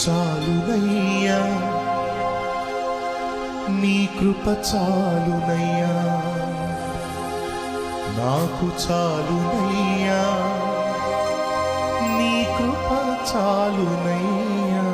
చాలునయ్యా, నీ కృప చాలునయ్యా, నాకు చాలునయ్యా, నీ కృప చాలునయ్యా.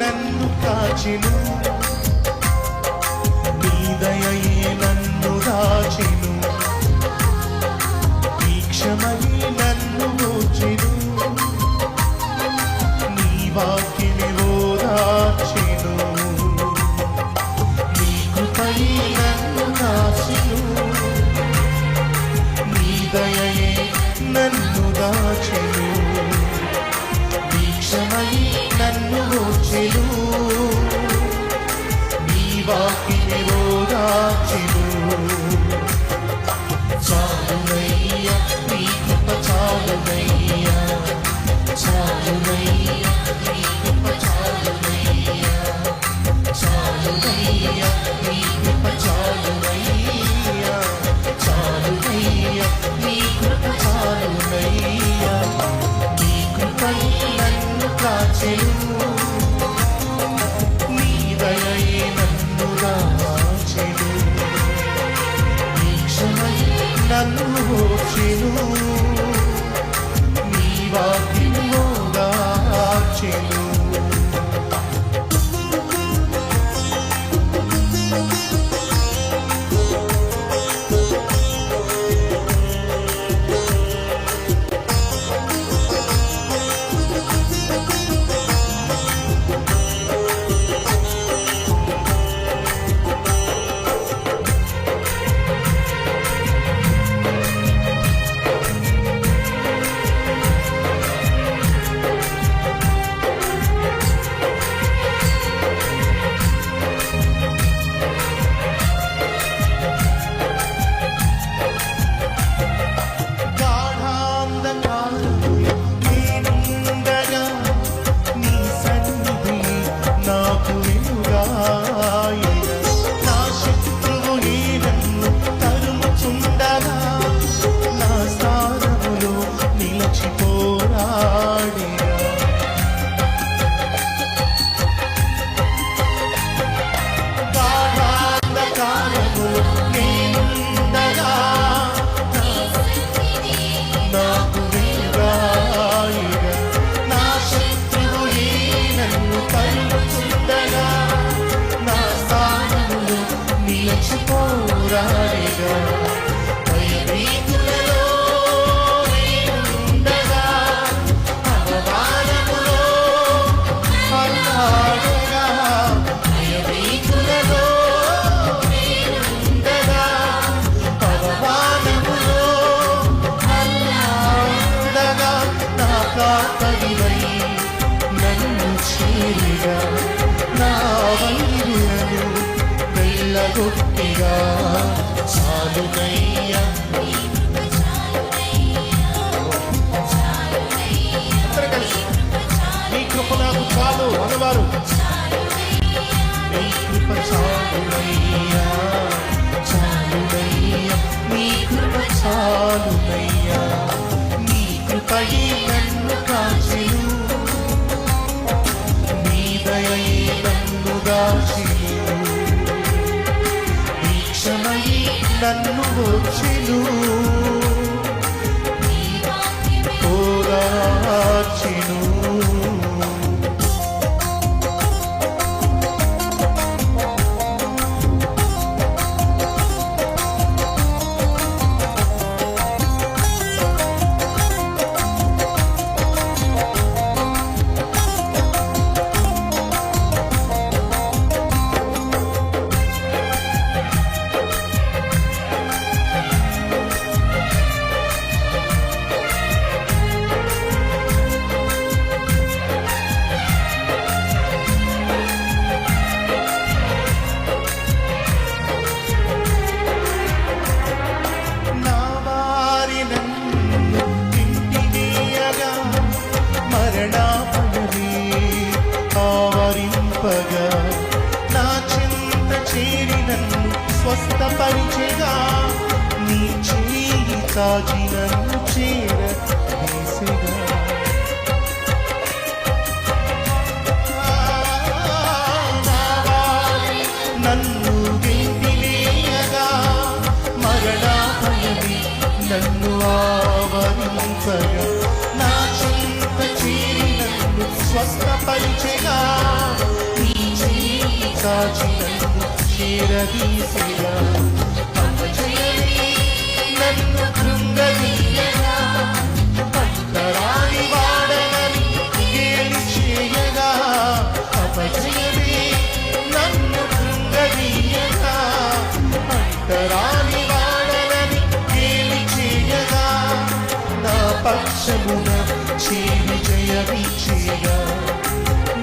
నన్ను కాచెను, నీ దయయే నన్ను దాచెను, నీ క్షమయే నన్ను మోచెను, నీ వాక్యమే ఓదార్చెను, నీ కృపయే నన్ను కాచెను, నీ దయయే నన్ను దాచెను, నీ క్షమయే నన్ను మోచెను, నీ వాక్యమే ఓదార్చెను. చాలునయ్యా, నీ కృప చాలునయ్యా, చాలునయ్యా, నీ కృప చాలునయ్యా, చాలునయ్యా, నీ కృప చాలునయ్యా, చాలునయ్యా, నీ కృప చాలునయ్యా. నీ కృపయే నన్ను కాచెను, నీ దయయే నన్ను దాచెను, నీ క్షమయే నన్ను మోచెను, నీ వాక్యమే ఓదార్చెను. పోరాడిగా భయభీతులలో నేనుండగా, అవమానములో అల్లాడగా, భయభీతులలో నేనుండగా, అవమానములో అల్లాడగా, నా కాపరివై నన్ను చేరిగా, నా వైరులను వెళ్ళగొట్టిగా. చాలునయ్యా, నీ కృప నాకు చాలు అన్నవారు, నీ కృప చాలునయ్యా, చాలునయ్యా, నీ కృప చాలునయ్యా. నీ కృపయే నన్ను కాచెను, నీ దయయే నన్ను దాచెను, నీ క్షమయే నన్ను మోచెను, ఓదార్చెను. పరిచెగా నీ చేయి తాకి నన్ను చేరదీసెగా నన్ను గెంటివేయగా మరణాభయమే నన్ను ఆవరించగా నా చింత చేరి నన్ను స్వస్థపరిచెగా నీ చేయి తాకి నన్ను చేరదీసెగా అపజయమే నన్ను కృంగదీయగా అంతరాని వాడనని గేలి చేయగా అపజయమే నన్ను కృంగదీయగా అంతరాని వాడనని గేలి చేయగా నా పక్షమున చేరి జయమిచ్చేగా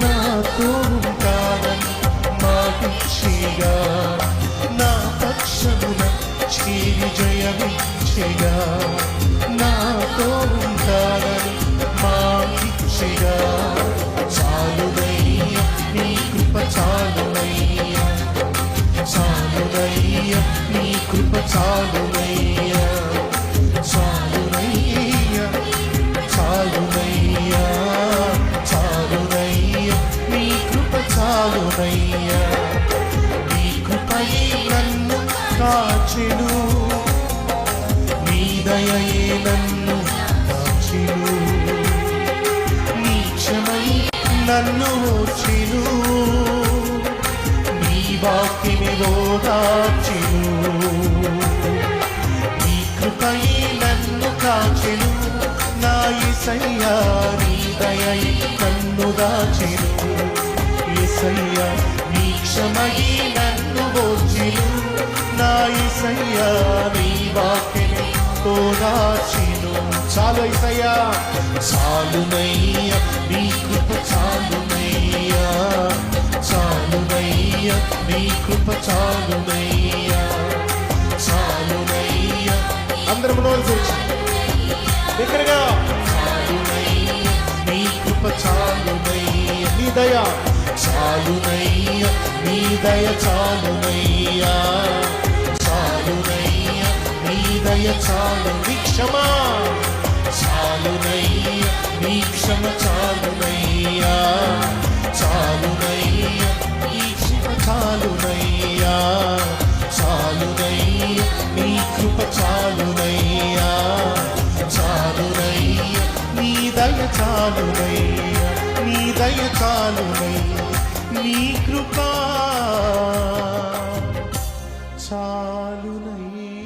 నాతో ఉంటానని మాటిచ్చేగా నా పక్షమున చేరి జయమిచ్చేగా నాతో ఉంటానని మాటిచ్చేగా చాలునయ్య నీ కృప చాలునయ్య చాలునయ్య నీ కృప చాలునయ్య చాలునయ్య చాలునయ్య చాలునయ్య నీ కృప చాలునయ్య నీ కృపయే నన్ను కాచెను నీ దయయే నన్ను కాచెను నీ క్షమయే నన్ను ఓర్చెను నీ వాక్యమే ఓదార్చెను నీ కృపయే నన్ను కాచెను నా యేసయ్యా నీ దయయే నన్ను దాచెను యేసయ్యా నీ క్షమయే నన్ను ఓర్చెను నా యేసయ్యా నీ వాక్యమే ఓదార్చెను చాలు యేసయ్యా చాలునయ్య నీ కృప చాలునయ్య చాలునయ్య నీ కృప చాలునయ్య చాలునయ్య అందరం నోరు తెరిచి దగ్గరగా చాలునయ్య నీ కృప చాలునయ్య నీ దయ చాలునయ్య నీ దయ చాలునయ్య చాలునయ్య నీ దయ చాలు నీ క్షమ చాలునయ్య నీ క్షమ చాలునయ్య చాలునయ్య నీ క్షమ చాలునయ్య చాలునయ్య నీ కృప చాలునయ్య చాలునయ్య నీ దయ చాలునయ్య నీ దయ చాలునయ్య నీ కృప చాలునయ్య